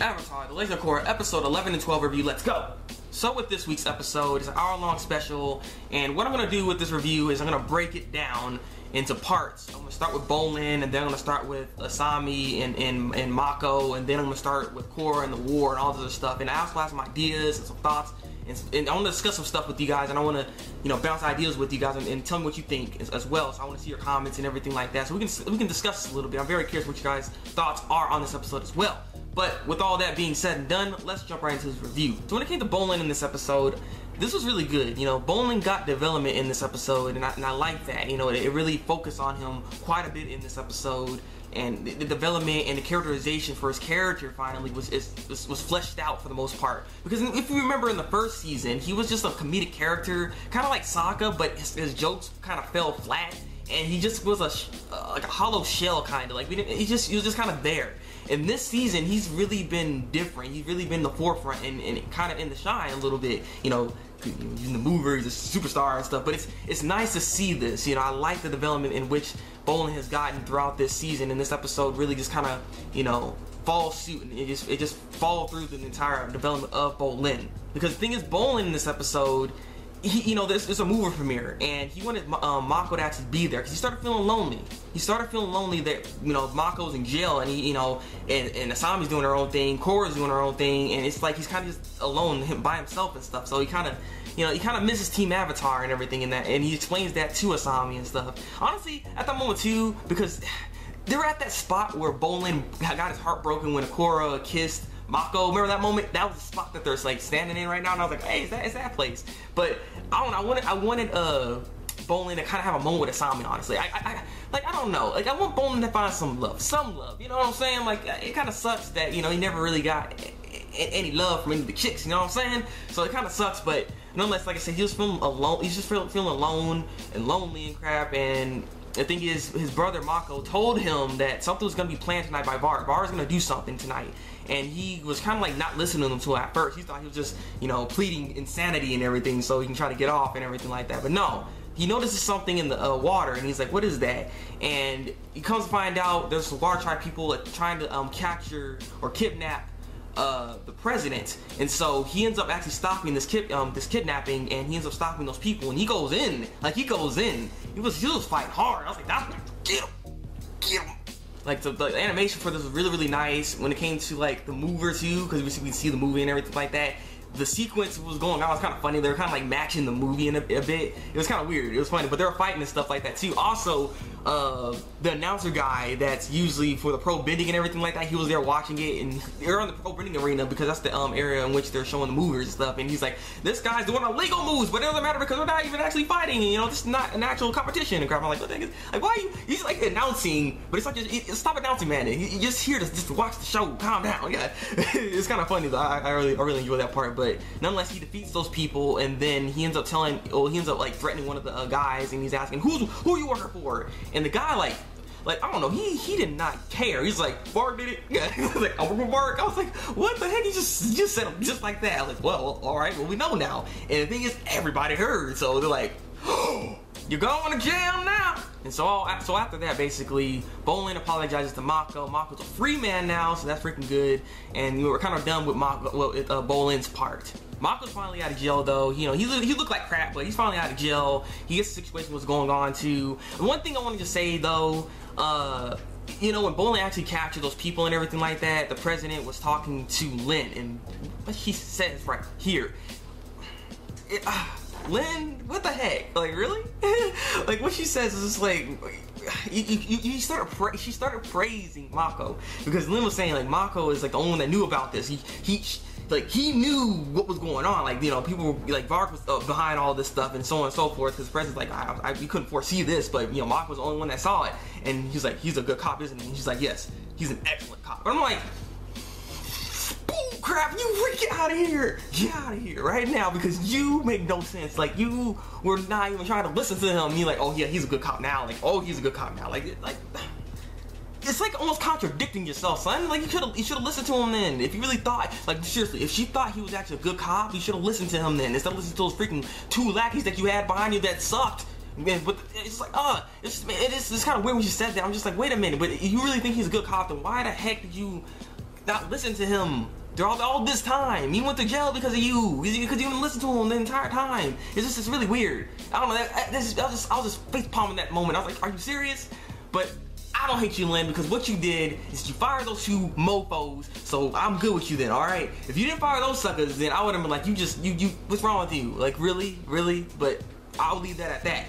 Avatar, The Legend of Korra, episode 11 and 12 review. Let's go! So with this week's episode, it's an hour-long special, and what I'm going to do with this review is I'm going to break it down into parts. I'm going to start with Bolin, and then I'm going to start with Asami and Mako, and then I'm going to start with Korra and the war and all this other stuff. And I also have some ideas and some thoughts, and I want to discuss some stuff with you guys, and I want to, bounce ideas with you guys and tell me what you think as well. So I want to see your comments and everything like that, so we can discuss this a little bit. I'm very curious what you guys' thoughts are on this episode as well. But with all that being said and done, let's jump right into this review. So when it came to Bolin in this episode, this was really good. Bolin got development in this episode, and I like that. It really focused on him quite a bit in this episode, and the development and the characterization for his character finally was fleshed out for the most part. Because if you remember in the first season, he was just a comedic character, kind of like Sokka, but his jokes kind of fell flat, and he just was like a hollow shell, kind of like he was just kind of there. And this season, he's really been different. He's really been the forefront and kind of in the shine a little bit. Using the movies, a superstar and stuff. But it's nice to see this. I like the development in which Bolin has gotten throughout this season. And this episode really just kind of, follows suit, and it just followed through the entire development of Bolin. Because the thing is, Bolin in this episode, there's a movie premiere, and he wanted Mako to actually be there because he started feeling lonely. He started feeling lonely that Mako's in jail, and and Asami's doing her own thing, Korra's doing her own thing, and it's like he's kind of just alone by himself and stuff. So he kind of misses Team Avatar and everything in that, and he explains that to Asami and stuff. Honestly, at that moment too, because they were at that spot where Bolin got his heart broken when Korra kissed Mako. Remember that moment? That was the spot that they're like standing in right now, and I was like, hey, is that place? But I don't know. I wanted Bolin to kind of have a moment with Asami. Honestly, I don't know. Like, I want Bolin to find some love. You know what I'm saying? Like, it kind of sucks that he never really got any love from any of the chicks. You know what I'm saying? So it kind of sucks, but nonetheless, like I said, he was feeling alone. He's just feeling alone and lonely and crap. And the thing is, his brother Mako told him that something was going to be planned tonight by Varrick. Varrick's going to do something tonight. And he was kind of like not listening to him at first. He thought he was just, pleading insanity and everything so he can try to get off and everything like that. But no, he notices something in the water, and he's like, what is that? And he comes to find out there's some water tribe people trying to capture or kidnap the president. And so he ends up actually stopping this kidnapping, and he ends up stopping those people, and he goes in. He was fighting hard. I was like, that's get him. Like, the animation for this was really, really nice when it came to like the mover too, because we see the movie and everything like that. The sequence was going on was kind of funny. They were kind of like matching the movie in a bit. It was kind of weird. It was funny, but they were fighting and stuff like that too. Also, the announcer guy that's usually for the pro bending and everything like that, he was there watching it, and they're on the pro bending arena because that's the area in which they're showing the movers and stuff. And he's like, this guy's doing illegal moves, but it doesn't matter because we're not even actually fighting. This is not an actual competition and crap. I'm like, what the heck is, like, why are you? He's like announcing, but it's like, stop announcing, man. You're just here to just watch the show. Calm down. Yeah, it's kind of funny though. I really enjoy that part. But nonetheless, he defeats those people, and then he ends up like threatening one of the guys, and he's asking, who you working for? And the guy like I don't know, he did not care. He's like, Varrick did it. Yeah, he was like, I work for Varrick. I was like, what the heck? He just said him just like that. I was like, well, all right, well, we know now. And the thing is, everybody heard, so they're like, oh, you're going to jail now. And so after that, basically, Bolin apologizes to Mako. Mako's a free man now, so that's freaking good. And we're kind of done with Bolin's part. Mako's finally out of jail though. He looked like crap, but he's finally out of jail. He gets the situation what's going on too. One thing I wanted to say though, when Bolin actually captured those people and everything like that, the president was talking to Lin, and what he says right here, Lin, what the heck? Like, really? Like, what she says is just like, she started praising Mako, because Lin was saying like Mako is like the only one that knew about this. He knew what was going on. Like, people were like, Varrick was behind all this stuff and so on and so forth. Because the president's like, we couldn't foresee this, but Mako was the only one that saw it. And he's like, he's a good cop, isn't he? And she's like, yes, he's an excellent cop. But I'm like, boom, crap, you get out of here. Get out of here right now, because you make no sense. Like, you were not even trying to listen to him. You're like, oh yeah, he's a good cop now. Like, oh, he's a good cop now. Like. It's like almost contradicting yourself, son. Like, you should have listened to him then. If you really thought, like, seriously, if she thought he was actually a good cop, you should have listened to him then, instead of listening to those freaking 2 lackeys that you had behind you that sucked. Man, but it's like, it's kind of weird when she said that. I'm just like, wait a minute, but you really think he's a good cop? Then why the heck did you not listen to him throughout all this time. He went to jail because of you. Because you didn't listen to him the entire time. It's really weird. I don't know. I was just face palming that moment. I was like, are you serious? But I don't hate you, Lin, because what you did is you fired those two mofos, so I'm good with you then, alright? If you didn't fire those suckers, then I would have been like, you, what's wrong with you? Like, really? But I'll leave that at that.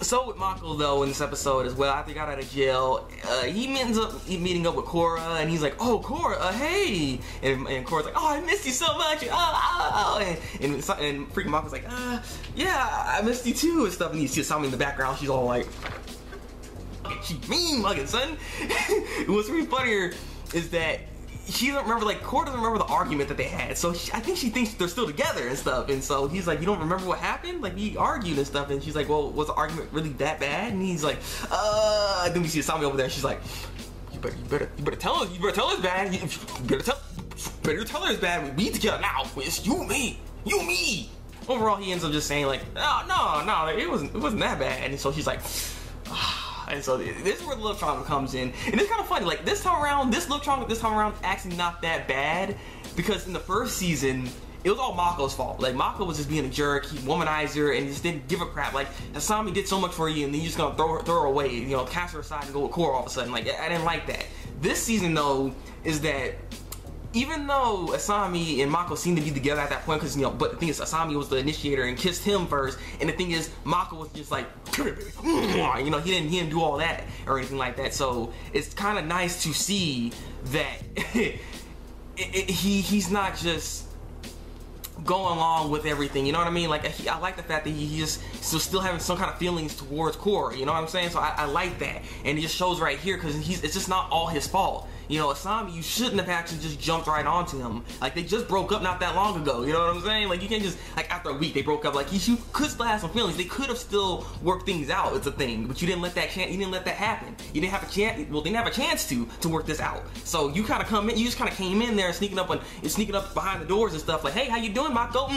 So with Mako, though, in this episode as well, after he got out of jail, he ends up meeting up with Korra, and he's like, oh, Korra, hey! And Korra's like, oh, I missed you so much! And freaking Mako's like, yeah, I missed you too, and stuff, and you see Asami in the background, she's all like, she mean mugging, son. What's really funnier is that she doesn't remember, like, Korra doesn't remember the argument that they had, so I think she thinks they're still together and stuff, and so he's like, you don't remember what happened? Like, we argued and stuff, and she's like, well, was the argument really that bad? And he's like, then we see Asami over there, and she's like, you better tell us it's bad, you better tell her it's bad, we be together now, it's you, me. Overall, he ends up just saying, like, no, it wasn't that bad, and so she's like, and so this is where the love triangle comes in, and it's kind of funny. Like this time around, this love triangle this time around actually not that bad, because in the first season it was all Mako's fault. Like Mako was just being a jerk, he womanized her, and just didn't give a crap. Like Asami did so much for you, and then you're just gonna throw her away, you know, cast her aside and go with Korra all of a sudden. Like I didn't like that. This season though is that even though Asami and Mako seemed to be together at that point, because, you know, but the thing is, Asami was the initiator and kissed him first, and the thing is, Mako was just like, you know, he didn't do all that or anything like that. So it's kind of nice to see that he's not just going along with everything, you know what I mean? Like I like the fact that he just still having some kind of feelings towards Korra, you know what I'm saying? So I like that, and it just shows right here, because it's just not all his fault. You know, Asami, you shouldn't have actually just jumped right onto him. Like, they just broke up not that long ago, you know what I'm saying? Like, you can't just, like, after a week, they broke up. Like, you could still have some feelings. They could have still worked things out, it's a thing. But you didn't let that happen. You didn't have a chance, well, they didn't have a chance to work this out. So, you kind of just kind of came in there sneaking up behind the doors and stuff, like, hey, how you doing, Mako?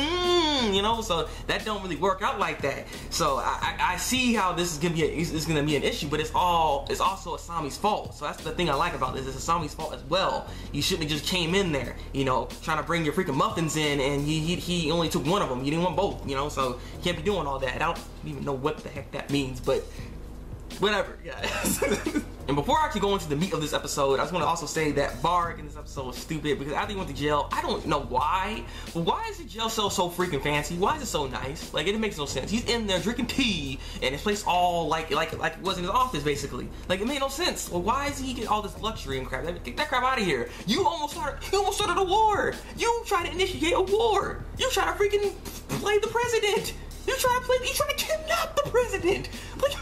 You know, so that don't really work out like that. So, I see how this is gonna be an issue, but it's also Asami's fault. So, that's the thing I like about this, it's Asami's fault as well. You shouldn't have just came in there, you know, trying to bring your freaking muffins in, and he only took one of them. You didn't want both, you know, so you can't be doing all that. I don't even know what the heck that means, but whatever, guys. And before I actually go into the meat of this episode, I just want to also say that Varrick in this episode was stupid, because after he went to jail, I don't know why, but why is the jail cell so freaking fancy? Why is it so nice? Like, it makes no sense. He's in there drinking tea, and his place all like it was in his office, basically. Like, it made no sense. Well, why does he get all this luxury and crap? Get that crap out of here. You almost started a war. You tried to initiate a war. You tried to freaking play the president. You tried to kidnap the president. Like,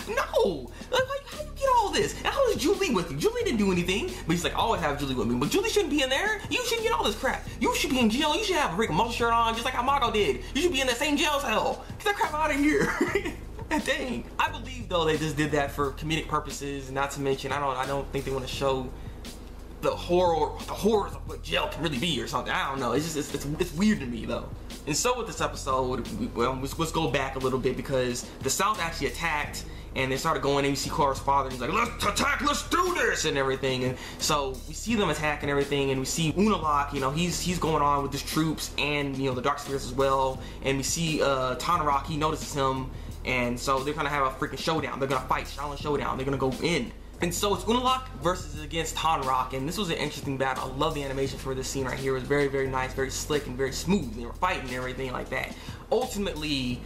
no! Like, how you get all this? And how is Julie with you? Julie didn't do anything, but he's like, I always have Julie with me. But Julie shouldn't be in there. You shouldn't get all this crap. You should be in jail. You should have a freaking muscle shirt on, just like how Mako did. You should be in that same jail cell. Get that crap out of here. Dang. I believe though they just did that for comedic purposes, and not to mention, I don't think they want to show the horrors of what jail can really be or something. I don't know. It's just it's weird to me though. And so with this episode, let's go back a little bit, because the South actually attacked. And they started going in, you see Korra's father, he's like, let's attack, let's do this, and everything. And so we see them attack and everything, and we see Unalaq, you know, he's going on with his troops, and, you know, the Dark Spirits as well. And we see Tonraq, he notices him, and so they're gonna have a freaking showdown. They're gonna fight, Shaolin Showdown, they're gonna go in. And so it's Unalaq versus against Tonraq, and this was an interesting battle. I love the animation for this scene right here. It was very, very nice, very slick, and very smooth. They were fighting and everything like that. Ultimately,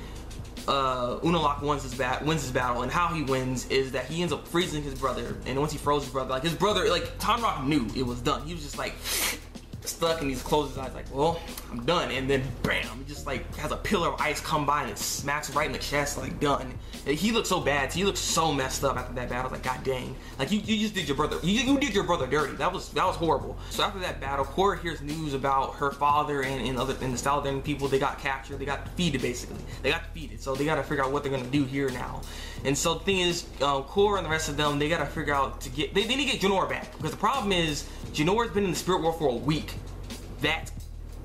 Unalaq wins his battle, and how he wins is that he ends up freezing his brother. And once he froze his brother, like Tonraq knew it was done. He was just like stuck, and he's closed his eyes like, well, I'm done. And then bam, he just like has a pillar of ice come by and it smacks right in the chest, like done. He looked so bad. He looked so messed up after that battle. I was like, god dang, like you just did your brother. You did your brother dirty. That was horrible. So after that battle, Korra hears news about her father and the Stalden people. They got captured. They got defeated basically. They got defeated. So they got to figure out what they're gonna do here now. And so the thing is, Korra and the rest of them, they got to figure out to get. They need to get jinora back, because the problem is Jinora's been in the spirit world for a week. That's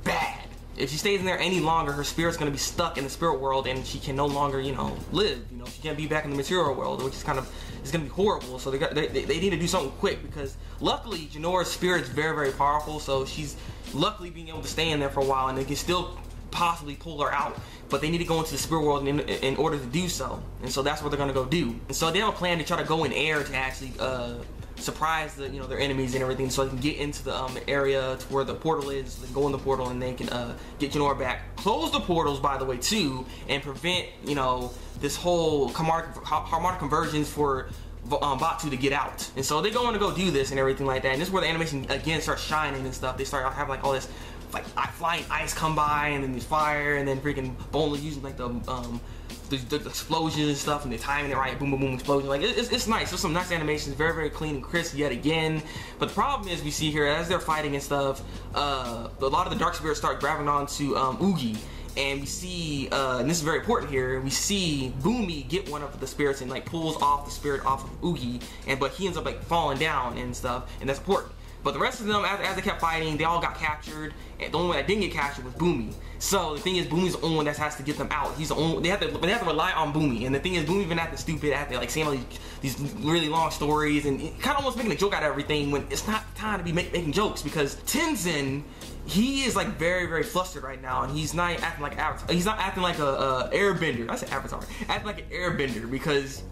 bad. If she stays in there any longer, her spirit's gonna be stuck in the spirit world, and she can no longer, you know, live. You know, she can't be back in the material world, which is kind of it's gonna be horrible. So they need to do something quick, because luckily Jinora's spirit is very, very powerful. So she's luckily being able to stay in there for a while, and they can still possibly pull her out. But they need to go into the spirit world in order to do so. And so that's what they're gonna go do. And so they have a plan to try to go in air to actually surprise the their enemies and everything, so they can get into the area to where the portal is. So they can go in the portal and they can get Jinora back. Close the portals, by the way, too, and prevent this whole harmonic convergence for Batu to get out. And so they're going to go do this and everything like that. And this is where the animation again starts shining and stuff. They start having like all this like flying ice come by, and then there's fire, and then freaking Bolin using like the explosions and stuff, and they're timing it right, boom, boom, boom, explosion. Like it's nice. There's some nice animations, very, very clean and crisp yet again. But the problem is, we see here as they're fighting and stuff, a lot of the dark spirits start grabbing onto Oogie, and we see, and this is very important here, we see Bumi get one of the spirits and like pulls off the spirit off of Oogie, but he ends up like falling down and stuff, and that's important. But the rest of them, as they kept fighting, they all got captured, and the only one that didn't get captured was Bumi. So the thing is, Bumi's the only one that has to get them out. He's the only. They have to rely on Bumi. And the thing is, Bumi even acting stupid, acting like saying all these really long stories, and kind of almost making a joke out of everything when it's not time to be making jokes, because Tenzin, he is like very, very flustered right now, and he's not acting like Avatar. He's not acting like a airbender. I said Avatar. Acting like an airbender, because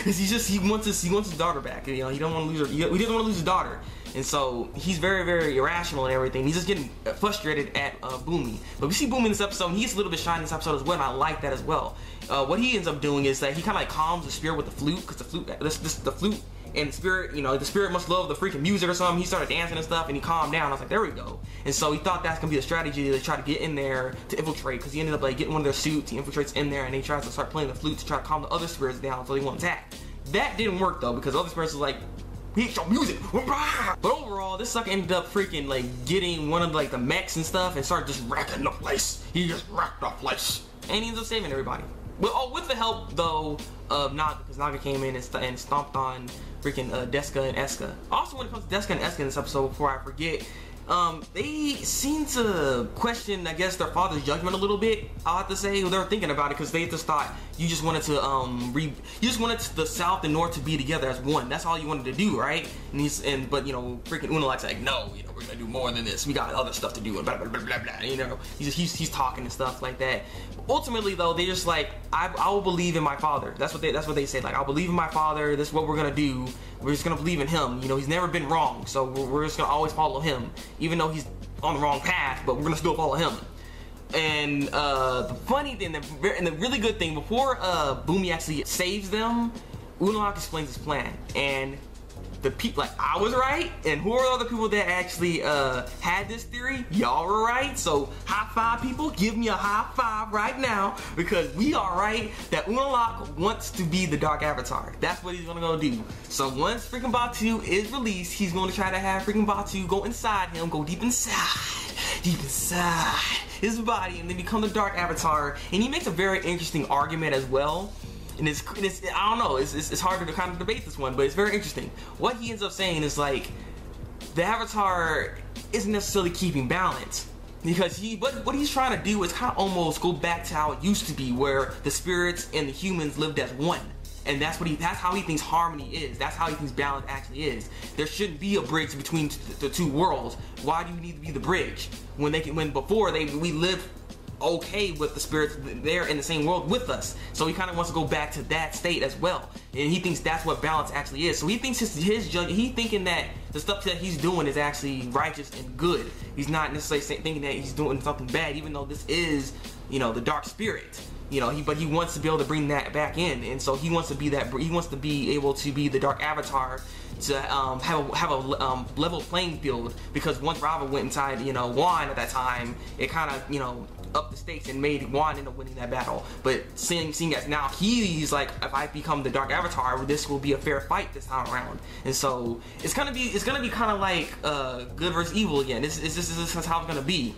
he wants his daughter back. He don't want to lose her. He doesn't want to lose his daughter. And so he's very, very irrational and everything. He's just getting frustrated at Bumi. But we see Bumi in this episode, and he gets a little bit shy in this episode as well, and I like that as well. What he ends up doing is that he kind of like calms the spirit with the flute, because the flute and the spirit, the spirit must love the freaking music or something. He started dancing and stuff, and he calmed down. I was like, there we go. And so he thought that's gonna be a strategy to try to get in there to infiltrate, because he ended up like getting one of their suits. He infiltrates in there, and he tries to start playing the flute to try to calm the other spirits down so they won't attack. That didn't work though, because the other spirits was like, he hates your music. But overall, this sucker ended up freaking like getting one of like the mechs and stuff and started just wrecking the place. He just wrecked the place, and he ends up saving everybody. Well, with the help though of Naga, because Naga came in and stomped on freaking Desna and Eska. Also, when it comes to Desna and Eska in this episode, before I forget, they seem to question, I guess, their father's judgment a little bit. I'll have to say, they were thinking about it, because they just thought you just wanted to you just wanted the South and North to be together as one. That's all you wanted to do, right? But freaking Unalaq's like, no, we're gonna do more than this. We got other stuff to do, and blah blah blah blah blah. He's talking and stuff like that. Ultimately, though, they just like, I will believe in my father. That's what they said. Like, I'll believe in my father. This is what we're gonna do. We're just gonna believe in him. He's never been wrong, so we're just gonna always follow him, even though he's on the wrong path. But we're gonna still follow him. And the funny thing, and the really good thing, before Bumi actually saves them, Unalaq explains his plan, and the people, like, I was right, and who are the other people that actually had this theory? Y'all were right. So high five, people. Give me a high five right now, because we are right that Unalaq wants to be the Dark Avatar. That's what he's gonna go do. So once freaking Batu is released, he's gonna try to have freaking Batu go inside him, go deep inside his body, and then become the Dark Avatar. And he makes a very interesting argument as well. And it's I don't know, it's harder to kind of debate this one, but it's very interesting. What he ends up saying is like, the Avatar isn't necessarily keeping balance, because what he's trying to do is kind of almost go back to how it used to be, where the spirits and the humans lived as one. And that's how he thinks harmony is. That's how he thinks balance actually is. There shouldn't be a bridge between the two worlds. Why do you need to be the bridge when before we lived okay with the spirits there in the same world with us? So he kind of wants to go back to that state as well, and he thinks that's what balance actually is. So he thinks he's thinking that the stuff that he's doing is actually righteous and good. He's not necessarily thinking that he's doing something bad, even though this is, the dark spirit. But he wants to be able to bring that back in, and so he wants to be that. He wants to be able to be the Dark Avatar, to have a level playing field. Because once Rava went inside, Wan at that time, it kind of upped the stakes and made Wan end up winning that battle. But seeing as now he's like, if I become the Dark Avatar, this will be a fair fight this time around. And so it's gonna be kind of like good versus evil again. This is how it's gonna be.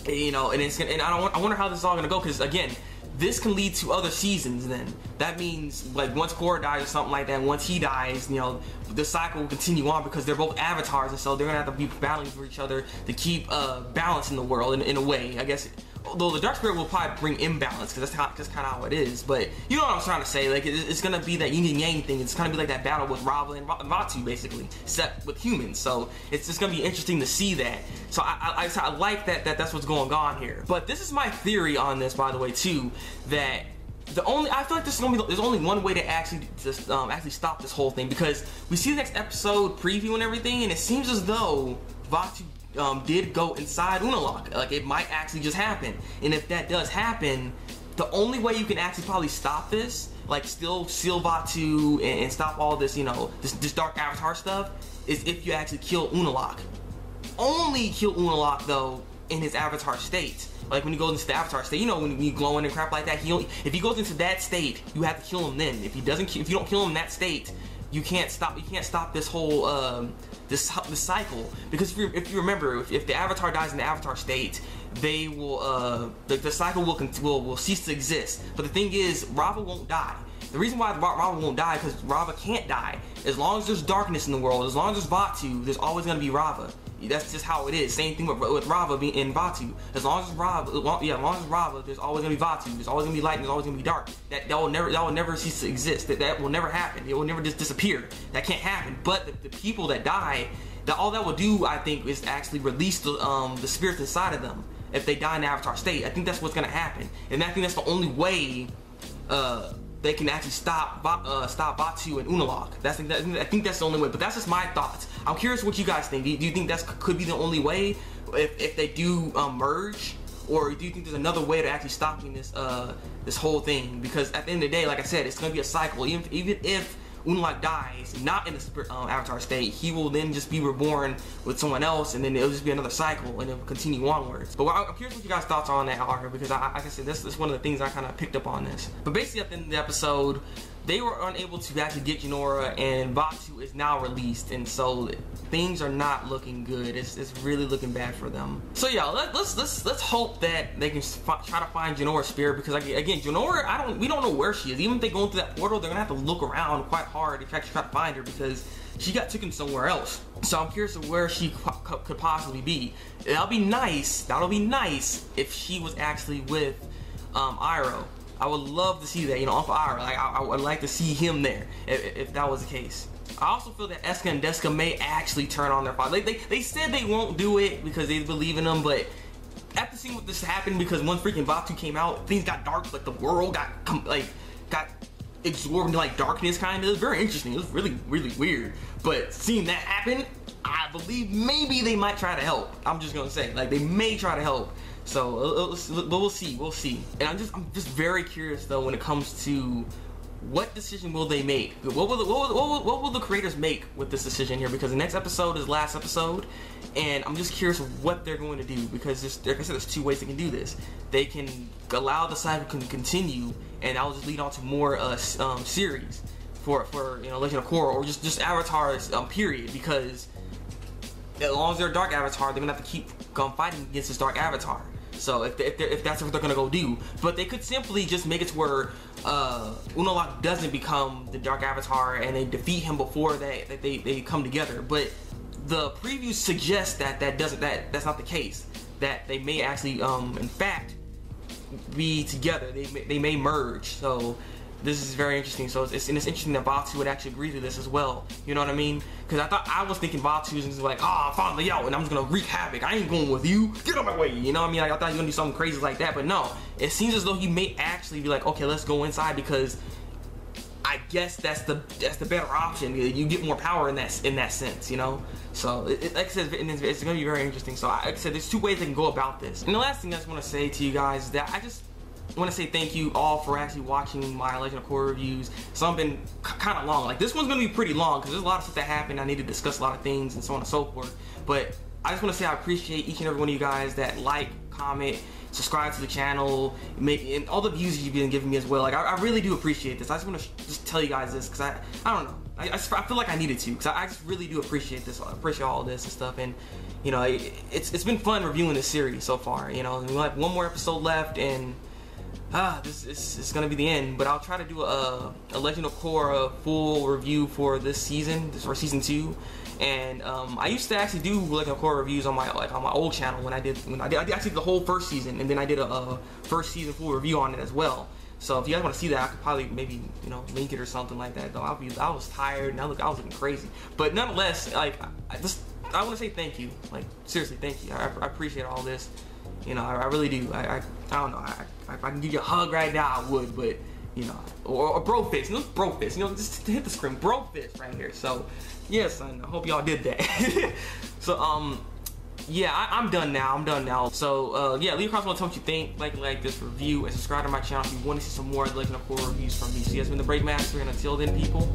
And I wonder how this is all gonna go, because again, this can lead to other seasons. Then that means, like, once Korra dies or something like that, once he dies, the cycle will continue on, because they're both avatars, and so they're gonna have to be battling for each other to keep balance in the world in a way, I guess. Although the Dark Spirit will probably bring imbalance, because that's kind of how it is. But you know what I'm trying to say. Like, it's gonna be that yin and yang thing. It's gonna be like that battle with Rava and Vaatu, basically, except with humans. So it's just gonna be interesting to see that. So I like that's what's going on here. But this is my theory on this, by the way, too. That I feel like there's only one way to actually just actually stop this whole thing, because we see the next episode preview and everything, and it seems as though Vaatu did go inside Unalaq. Like, it might actually just happen. And if that does happen, the only way you can actually probably stop this, like still seal Vaatu and stop all this, you know, this dark avatar stuff, is if you actually kill Unalaq. Only kill Unalaq though in his avatar state. Like when he goes into the avatar state, you know, when you glowing and crap like that, if he goes into that state, you have to kill him then. If you don't kill him in that state, you can't stop this whole this cycle. Because if you remember, if the avatar dies in the avatar state, they will the cycle will cease to exist. But the thing is, Rava won't die. The reason why Rava won't die, because Rava can't die. As long as there's darkness in the world, as long as there's Vaatu, there's always gonna be Rava. That's just how it is. Same thing with Rava being in Vaatu. As long as Rava, there's always gonna be Vaatu. There's always gonna be light, and there's always gonna be dark. That will never cease to exist. That will never happen. It will never just disappear. That can't happen. But the people that die, all that will do, I think, is actually release the spirits inside of them. If they die in the avatar state, I think that's what's gonna happen. And I think that's the only way they can actually stop Vaatu and Unalaq. I think that's the only way. But that's just my thoughts. I'm curious what you guys think. Do you think that could be the only way if they do merge, or do you think there's another way to actually stopping this whole thing? Because at the end of the day, like I said, it's gonna be a cycle. Even if Unalaq dies not in the avatar state, he will then just be reborn with someone else, and then it'll just be another cycle, and it'll continue onwards. But I'm curious what you guys' thoughts on that are, because like I said, this is one of the things I kind of picked up on this. But basically, at the end of the episode, they were unable to actually get jinora, and Vaatu is now released, and so things are not looking good. It's really looking bad for them. So yeah, let's hope that they can try to find Jinora's spirit, because again, Jinora, we don't know where she is. Even if they go into that portal, they're gonna have to look around quite hard to actually try to find her, because she got taken somewhere else. So I'm curious of where she could possibly be. That'll be nice if she was actually with Iroh. I would love to see that, you know, off Iroh. Like, I would like to see him there if that was the case. I also feel that Eska and Eska may actually turn on their father. They said they won't do it because they believe in them, but after seeing what this happened, because once freaking Vaatu came out, things got dark. Like, the world got absorbed into like darkness, kind of. It was very interesting. It was really, really weird. But seeing that happen, I believe maybe they might try to help. I'm just gonna say, like, they may try to help. So, but we'll see. And I'm just very curious though when it comes to what decision will they make. What will the creators make with this decision here? Because the next episode is the last episode, and I'm just curious what they're going to do. Because like I said, there's two ways they can do this. They can allow the cycle to continue, and that will just lead on to more series for you know, Legend of Korra, or just avatars period. Because as long as they're a dark avatar, they're gonna have to keep fighting against this dark avatar. So if that's what they're gonna go do, but they could simply just make it to where Unalaq doesn't become the dark avatar, and they defeat him before they come together. But the previews suggest that's not the case. That they may actually in fact be together. They may merge. So this is very interesting. So it's interesting that Vaatu would actually agree to this as well. You know what I mean? Because I was thinking Vaatu was like, oh, finally out, and I'm just gonna wreak havoc. I ain't going with you. Get out of my way. You know what I mean? Like, I thought he was gonna do something crazy like that, but no. It seems as though he may actually be like, okay, let's go inside, because I guess that's the better option. You get more power in that sense, you know. So like I said, it's gonna be very interesting. So like I said, there's two ways they can go about this. And the last thing I just want to say to you guys is that I just want to say thank you all for actually watching my Legend of Korra reviews. Some have been kind of long. Like, this one's going to be pretty long because there's a lot of stuff that happened. I need to discuss a lot of things and so on and so forth. But I just want to say I appreciate each and every one of you guys that like, comment, subscribe to the channel, and all the views you've been giving me as well. Like, I really do appreciate this. I just want to just tell you guys this because I don't know. I feel like I needed to, because I just really do appreciate this. I appreciate all of this and stuff. And, you know, it's been fun reviewing this series so far. You know, we have one more episode left, and this is gonna be the end. But I'll try to do a Legend of Korra full review for this season, for season 2, And I used to actually do Legend of Korra reviews on my old channel when I did actually the whole first season, and then I did a first season full review on it as well. So if you guys want to see that, I could probably maybe link it or something like that. Though I was tired and I was looking crazy, but nonetheless, like I want to say thank you. Like seriously, thank you. I appreciate all this. I really do. I don't know. If I can give you a hug right now, I would, but or bro fist. Bro fist. Just hit the screen, bro fist right here. So yes, I hope y'all did that. So yeah, I'm done now. So yeah, leave a comment below, tell me what you think. Like this review and subscribe to my channel if you want to see some more Legend of Korra reviews from me. So yes, been the Thabreakmaster, and until then, people.